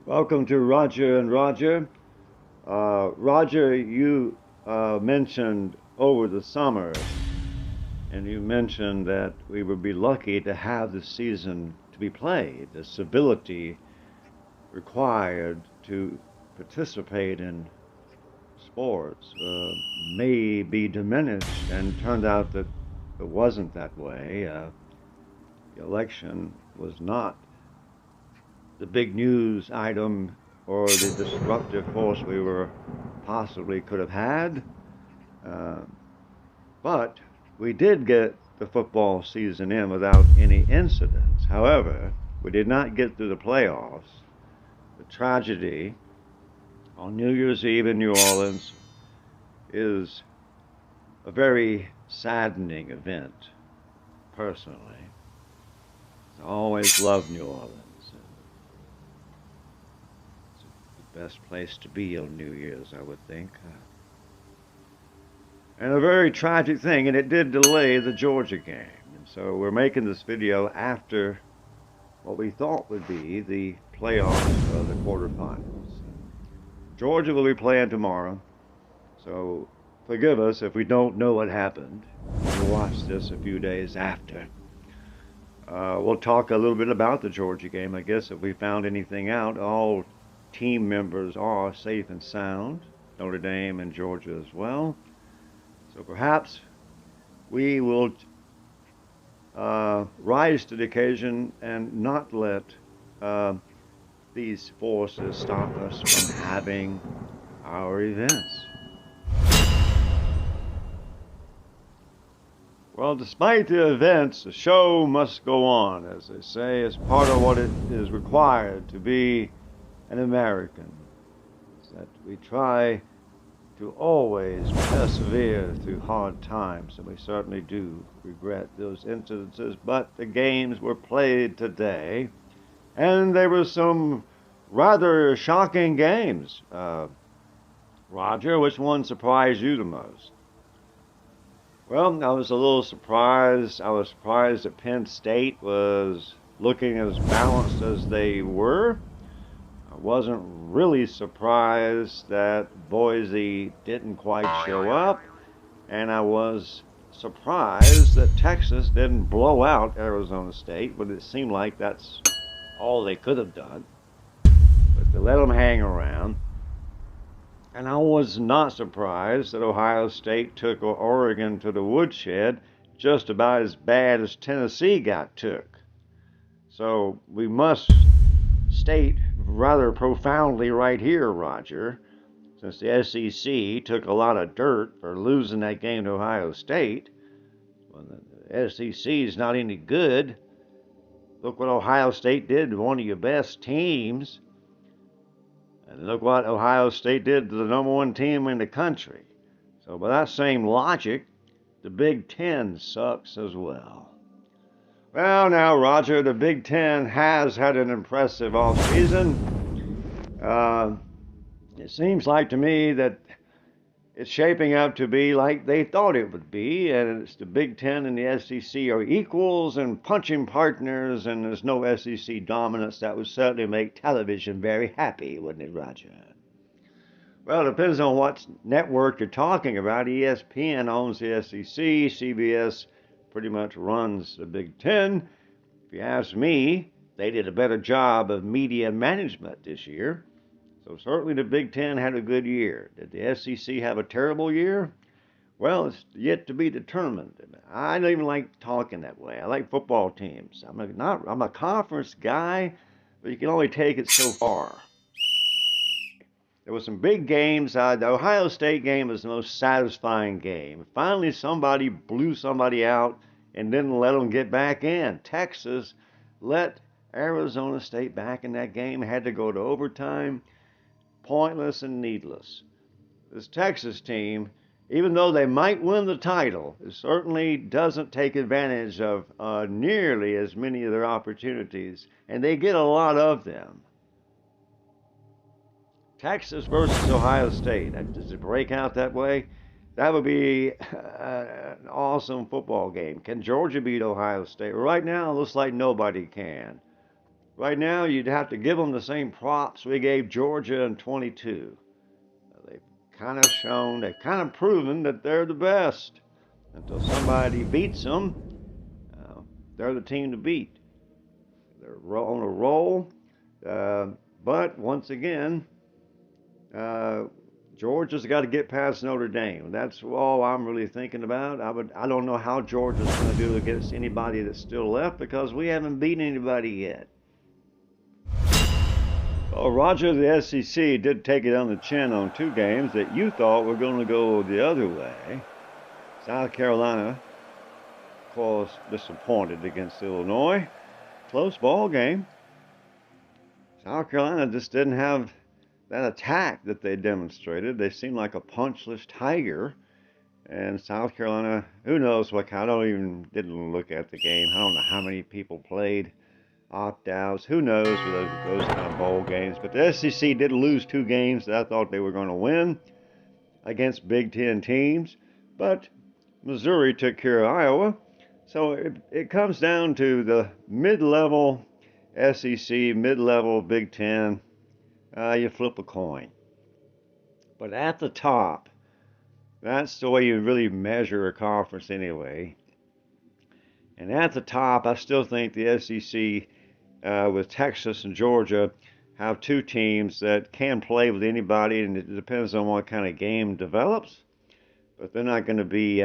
Welcome to Roger and Roger. Roger, you mentioned over the summer, and you mentioned that we would be lucky to have the season to be played. The civility required to participate in sports may be diminished, and turned out that it wasn't that way. The election was not the big news item or the disruptive force we were possibly could have had. Uh, but we did get the football season in without any incidents. However, we did not get through the playoffs. The tragedy on New Year's Eve in New Orleans is a very saddening event, personally. I always loved New Orleans. Best place to be on New Year's, I would think. And a very tragic thing, and it did delay the Georgia game. And so we're making this video after what we thought would be the playoffs of the quarterfinals. Georgia will be playing tomorrow, so forgive us if we don't know what happened. We'll watch this a few days after. We'll talk a little bit about the Georgia game, I guess, if we found anything out. All team members are safe and sound, Notre Dame and Georgia as well. So perhaps we will rise to the occasion and not let these forces stop us from having our events. Well, despite the events, the show must go on, as they say. It's part of what it is required to be an American, is that we try to always persevere through hard times, and we certainly do regret those incidences, but the games were played today, and there were some rather shocking games. Roger, which one surprised you the most? Well, I was a little surprised. I was surprised that Penn State was looking as balanced as they were. I wasn't really surprised that Boise didn't quite show up, and I was surprised that Texas didn't blow out Arizona State, but it seemed like that's all they could have done. But to let them hang around. And I was not surprised that Ohio State took Oregon to the woodshed just about as bad as Tennessee got took. So we must state rather profoundly right here, Roger, since the SEC took a lot of dirt for losing that game to Ohio State. Well, the SEC is not any good. Look what Ohio State did to one of your best teams. And look what Ohio State did to the number one team in the country. So by that same logic, the Big Ten sucks as well. Well, now, Roger, the Big Ten has had an impressive offseason. It seems like to me that it's shaping up to be like they thought it would be, and it's the Big Ten and the SEC are equals and punching partners, and there's no SEC dominance. That would certainly make television very happy, wouldn't it, Roger? Well, it depends on what network you're talking about. ESPN owns the SEC. CBS pretty much runs the Big Ten. If you ask me, they did a better job of media management this year. So certainly the Big Ten had a good year. Did the SEC have a terrible year? Well, it's yet to be determined. I don't even like talking that way. I like football teams. I'm a conference guy, but you can only take it so far. There were some big games. The Ohio State game was the most satisfying game. Finally, somebody blew somebody out and didn't let them get back in. Texas let Arizona State back in that game, had to go to overtime. Pointless and needless. This Texas team, even though they might win the title, it certainly doesn't take advantage of nearly as many of their opportunities, and they get a lot of them. Texas versus Ohio State. Does it break out that way? That would be an awesome football game. Can Georgia beat Ohio State? Right now, it looks like nobody can. right now you'd have to give them the same props we gave Georgia in 22. They've kind of shown, they've kind of proven that they're the best. Until somebody beats them, uh, they're the team to beat. They're on a roll, uh, but once again, uh, Georgia's got to get past Notre Dame. That's all I'm really thinking about. I don't know how Georgia's going to do against anybody that's still left because we haven't beaten anybody yet. Well, Roger, the SEC did take it on the chin on two games that you thought were going to go the other way. South Carolina, of course, disappointed against Illinois. Close ball game. South Carolina just didn't have that attack that they demonstrated. They seemed like a punchless tiger. And South Carolina, who knows what kind, didn't look at the game. I don't know how many people played opt-outs. Who knows with those kind of bowl games. But the SEC did lose two games that I thought they were going to win against Big Ten teams. But Missouri took care of Iowa. So it comes down to the mid-level SEC, mid-level Big Ten. You flip a coin. But at the top, that's the way you really measure a conference anyway. And at the top, I still think the SEC with Texas and Georgia have two teams that can play with anybody, and it depends on what kind of game develops. But they're not going to be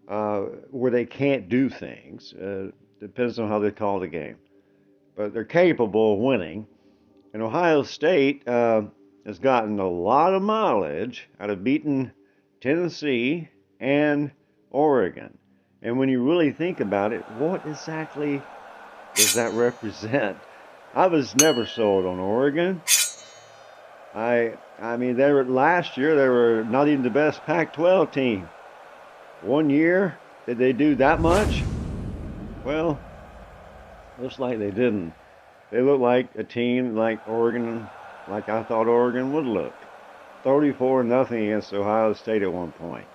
where they can't do things. Depends on how they call the game. But they're capable of winning. And Ohio State has gotten a lot of mileage out of beating Tennessee and Oregon. And when you really think about it, what exactly does that represent? I was never sold on Oregon. I mean, last year they were not even the best Pac-12 team. One year, did they do that much? Well, looks like they didn't. They look like a team like Oregon, like I thought Oregon would look. 34-0 against Ohio State at one point.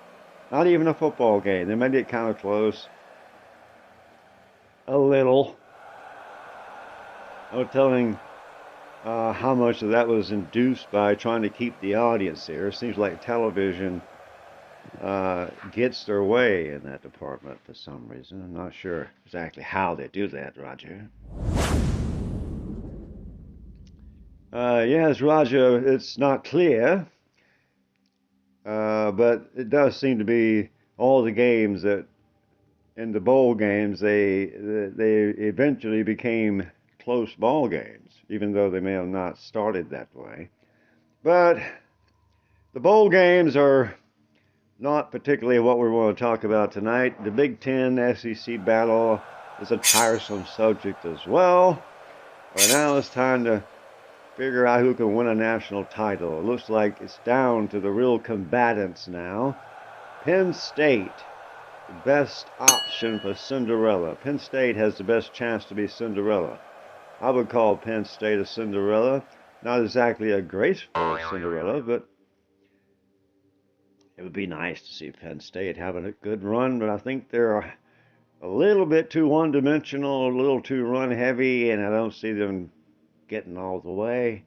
Not even a football game. They made it kind of close. A little. No telling how much of that was induced by trying to keep the audience there. It seems like television gets their way in that department for some reason. I'm not sure exactly how they do that, Roger. Yes, Roger, it's not clear, but it does seem to be all the games that in the bowl games they eventually became close ball games, even though they may have not started that way. But the bowl games are not particularly what we want to talk about tonight. The Big Ten SEC battle is a tiresome subject as well. But now it's time to figure out who can win a national title. It looks like it's down to the real combatants now. Penn State, the best option for Cinderella. Penn State has the best chance to be Cinderella. I would call Penn State a Cinderella. Not exactly a graceful Cinderella, but it would be nice to see Penn State having a good run, but I think they're a little bit too one-dimensional, a little too run-heavy, and I don't see them getting all the way.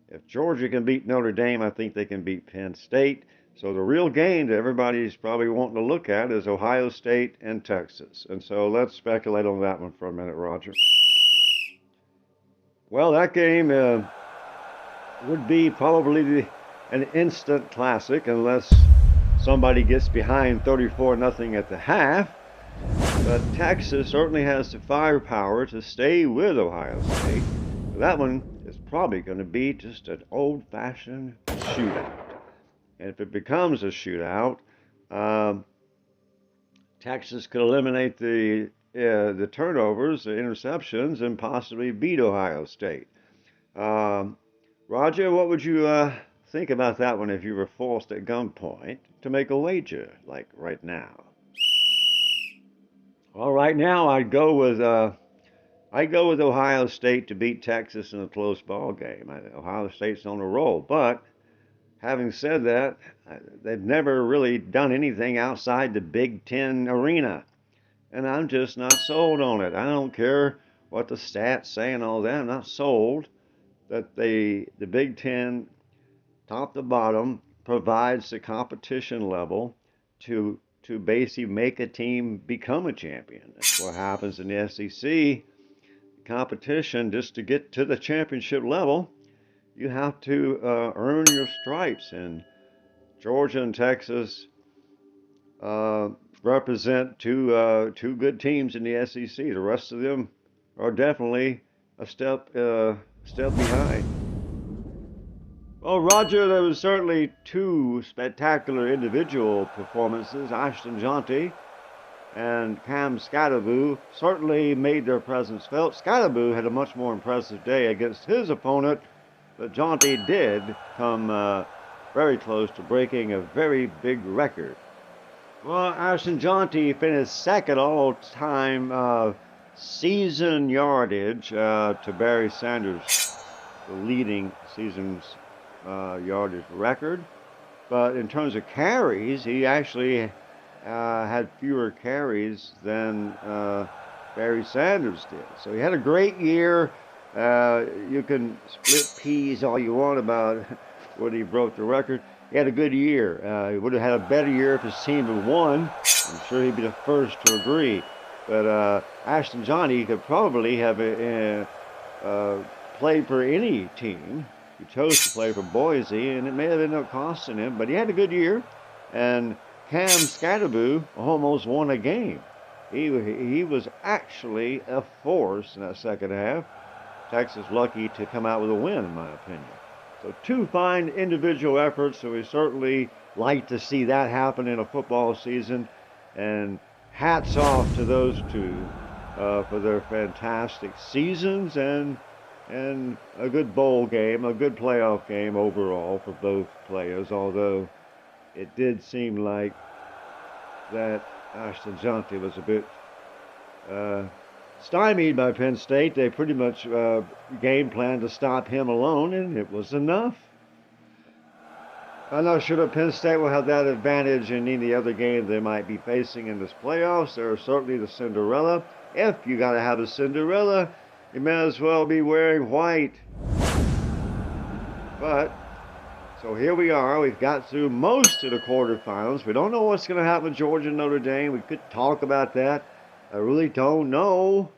If Georgia can beat Notre Dame, I think they can beat Penn State. So the real game that everybody's probably wanting to look at is Ohio State and Texas. And so let's speculate on that one for a minute, Roger. Well, that game would be probably an instant classic unless somebody gets behind 34-0 at the half. But Texas certainly has the firepower to stay with Ohio State. That one is probably going to be just an old-fashioned shootout. And if it becomes a shootout, Texas could eliminate the turnovers, the interceptions, and possibly beat Ohio State. Roger, what would you think about that one if you were forced at gunpoint to make a wager, like right now? Well, right now I'd go with Ohio State to beat Texas in a close ball game. Ohio State's on a roll, but having said that, they've never really done anything outside the Big Ten arena. and I'm just not sold on it. I don't care what the stats say and all that. I'm not sold that the Big Ten, top to bottom, provides the competition level to basically make a team become a champion. That's what happens in the SEC competition. Just to get to the championship level, you have to earn your stripes. And Georgia and Texas uh, represent two good teams in the SEC. The rest of them are definitely a step behind. Well, Roger, there was certainly two spectacular individual performances. Ashton Jonty and Cam Scatterboo certainly made their presence felt. Scatterboo had a much more impressive day against his opponent, but Jonty did come very close to breaking a very big record. Well, Ashton Jonty finished second all-time season yardage to Barry Sanders, the leading season's yardage record. But in terms of carries, he actually had fewer carries than Barry Sanders did. So he had a great year. You can split peas all you want about whether he broke the record. He had a good year. He would have had a better year if his team had won. I'm sure he'd be the first to agree. But Ashton Jonty could probably have played for any team. He chose to play for Boise, and it may have ended up costing him, but he had a good year. And Cam Scatterboo almost won a game. He was actually a force in that second half. Texas lucky to come out with a win, in my opinion. So two fine individual efforts, so we certainly like to see that happen in a football season. And hats off to those two for their fantastic seasons and a good bowl game, a good playoff game overall for both players, although it did seem like that Ashton Jonty was a bit stymied by Penn State. They pretty much game planned to stop him alone, and it was enough. I'm not sure that Penn State will have that advantage in any other game they might be facing in this playoffs. They're certainly the Cinderella. If you got to have a Cinderella, you may as well be wearing white. But, so here we are. We've got through most of the quarterfinals. We don't know what's going to happen with Georgia and Notre Dame. We could talk about that. I really don't know.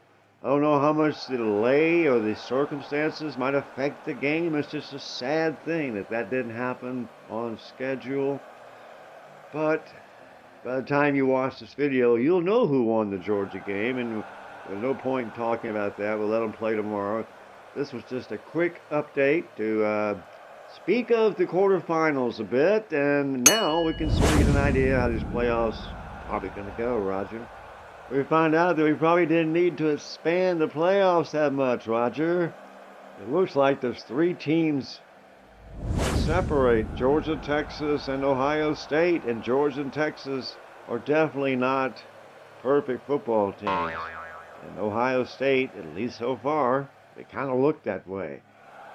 I don't know how much the delay or the circumstances might affect the game. It's just a sad thing that didn't happen on schedule. But by the time you watch this video, you'll know who won the Georgia game, and there's no point in talking about that. We'll let them play tomorrow. This was just a quick update to speak of the quarterfinals a bit, and now we can sort of get an idea how these playoffs are probably going to go, Roger. We found out that we probably didn't need to expand the playoffs that much, Roger. It looks like there's three teams that separate Georgia, Texas, and Ohio State, and Georgia and Texas are definitely not perfect football teams. And Ohio State, at least so far, they kind of look that way.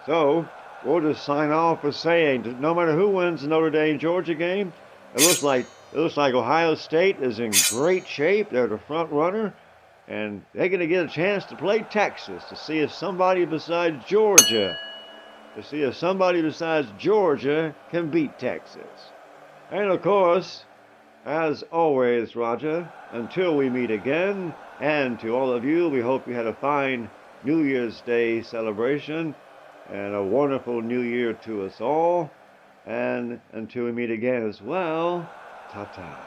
So, we'll just sign off with saying, no matter who wins the Notre Dame Georgia game, it looks like Ohio State is in great shape. They're the front runner, and they're going to get a chance to play Texas to see if somebody besides Georgia can beat Texas. And of course, as always, Roger, until we meet again, and to all of you, we hope you had a fine New Year's Day celebration and a wonderful New Year to us all. And until we meet again as well, ta-ta.